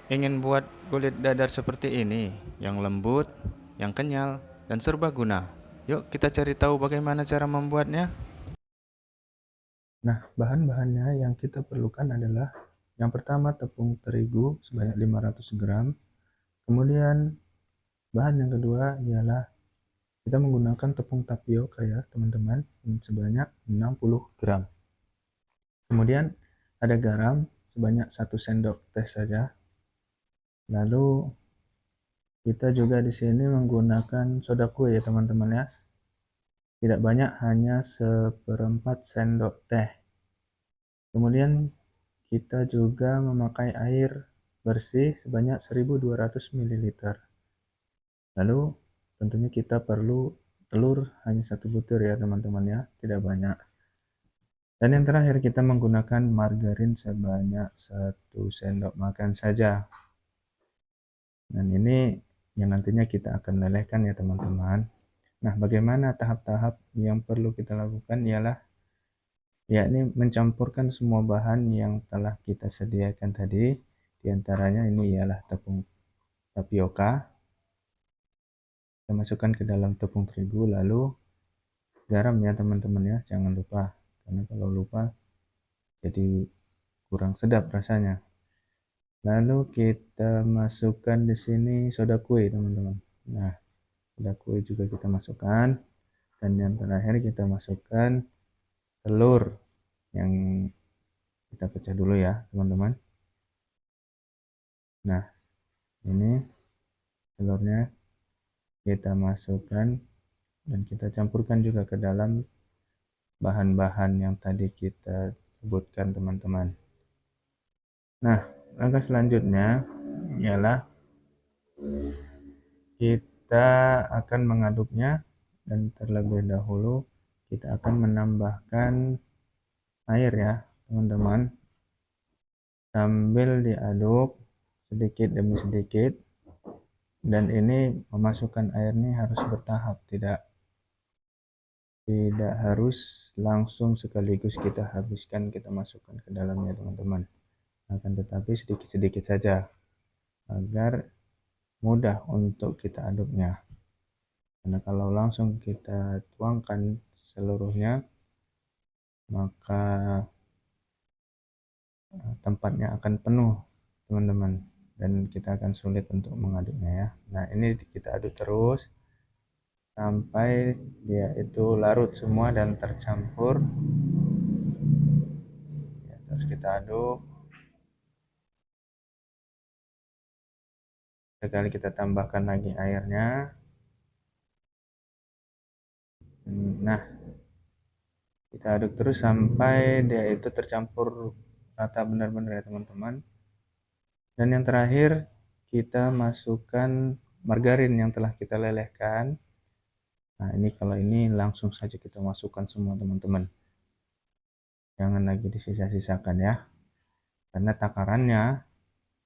Ingin buat kulit dadar seperti ini, yang lembut, yang kenyal, dan serbaguna. Yuk kita cari tahu bagaimana cara membuatnya. Nah, bahan-bahannya yang kita perlukan adalah yang pertama tepung terigu sebanyak 500 gram. Kemudian bahan yang kedua ialah kita menggunakan tepung tapioka ya teman-teman sebanyak 60 gram. Kemudian ada garam sebanyak 1 sendok teh saja. Lalu kita juga di sini menggunakan soda kue ya teman-teman ya. Tidak banyak, hanya 1/4 sendok teh. Kemudian kita juga memakai air bersih sebanyak 1200 ml. Lalu tentunya kita perlu telur hanya 1 butir ya teman-teman ya, tidak banyak. Dan yang terakhir kita menggunakan margarin sebanyak 1 sendok makan saja. Dan ini yang nantinya kita akan lelehkan ya teman-teman. Nah, bagaimana tahap-tahap yang perlu kita lakukan ialah yakni mencampurkan semua bahan yang telah kita sediakan tadi. Di antaranya ini ialah tepung tapioka. Kita masukkan ke dalam tepung terigu, lalu garam ya teman-teman ya, jangan lupa. Karena kalau lupa jadi kurang sedap rasanya. Lalu kita masukkan di sini soda kue teman-teman. Nah, soda kue juga kita masukkan. Dan yang terakhir kita masukkan telur yang kita pecah dulu ya teman-teman. Nah, ini telurnya kita masukkan dan kita campurkan juga ke dalam bahan-bahan yang tadi kita sebutkan teman-teman. Nah, langkah selanjutnya ialah kita akan mengaduknya, dan terlebih dahulu kita akan menambahkan air ya teman-teman, sambil diaduk sedikit demi sedikit. Dan ini memasukkan air ini harus bertahap, tidak harus langsung sekaligus kita habiskan kita masukkan ke dalamnya teman-teman, akan tetapi sedikit-sedikit saja agar mudah untuk kita aduknya. Karena kalau langsung kita tuangkan seluruhnya, maka tempatnya akan penuh teman-teman, dan kita akan sulit untuk mengaduknya ya. Nah, ini kita aduk terus sampai dia itu larut semua dan tercampur ya, terus kita aduk. Sekali kita tambahkan lagi airnya. Nah, kita aduk terus sampai dia itu tercampur rata benar-benar ya teman-teman. Dan yang terakhir kita masukkan margarin yang telah kita lelehkan. Nah, ini kalau ini langsung saja kita masukkan semua teman-teman, jangan lagi disisa-sisakan ya, karena takarannya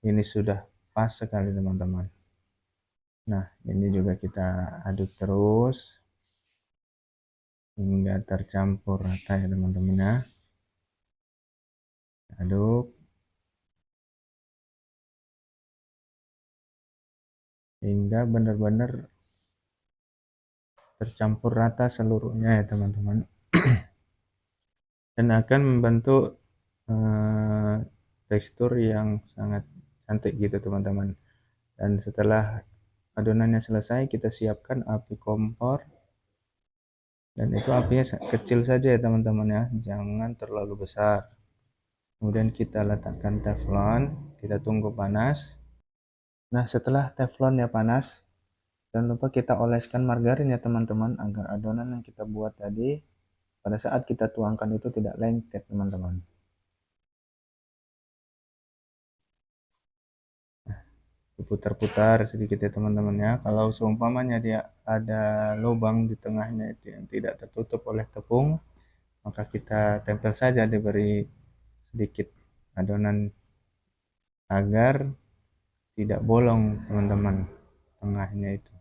ini sudah pas sekali teman-teman. Nah, ini juga kita aduk terus hingga tercampur rata ya teman-teman ya. Aduk hingga benar-benar tercampur rata seluruhnya ya teman-teman. Dan akan membentuk tekstur yang sangat cantik gitu teman-teman. Dan setelah adonannya selesai, kita siapkan api kompor, dan itu apinya kecil saja ya teman-teman ya, jangan terlalu besar. Kemudian kita letakkan teflon, kita tunggu panas. Nah, setelah teflonnya panas, jangan lupa kita oleskan margarin ya teman-teman, agar adonan yang kita buat tadi pada saat kita tuangkan itu tidak lengket teman-teman. Diputar-putar sedikit ya teman-teman ya. Kalau seumpamanya dia ada lubang di tengahnya itu yang tidak tertutup oleh tepung, maka kita tempel saja, diberi sedikit adonan agar tidak bolong teman-teman tengahnya itu.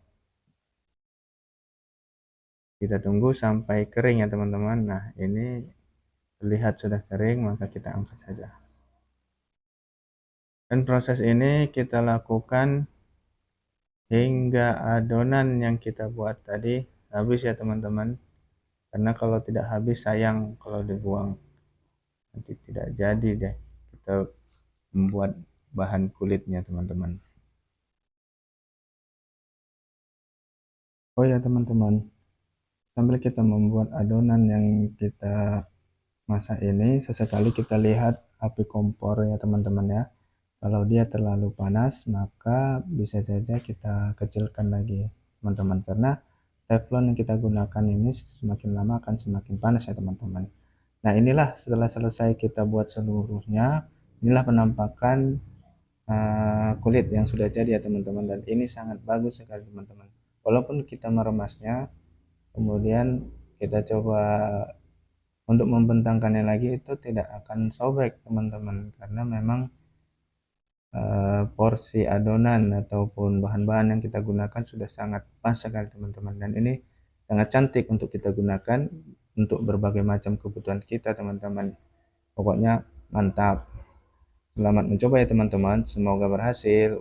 Kita tunggu sampai kering ya teman-teman. Nah, ini terlihat sudah kering, maka kita angkat saja. Dan proses ini kita lakukan hingga adonan yang kita buat tadi habis ya teman-teman. Karena kalau tidak habis sayang kalau dibuang, nanti tidak jadi deh kita membuat bahan kulitnya teman-teman. Oh ya teman-teman, sambil kita membuat adonan yang kita masak ini, sesekali kita lihat api kompor ya teman-teman ya. Kalau dia terlalu panas, maka bisa saja kita kecilkan lagi teman-teman, karena teflon yang kita gunakan ini semakin lama akan semakin panas ya teman-teman. Nah inilah setelah selesai kita buat seluruhnya, inilah penampakan kulit yang sudah jadi ya teman-teman, dan ini sangat bagus sekali teman-teman. Walaupun kita meremasnya, kemudian kita coba untuk membentangkannya lagi, itu tidak akan sobek teman-teman, karena memang porsi adonan ataupun bahan-bahan yang kita gunakan sudah sangat pas sekali teman-teman, dan ini sangat cantik untuk kita gunakan untuk berbagai macam kebutuhan kita teman-teman. Pokoknya mantap. Selamat mencoba ya teman-teman, semoga berhasil.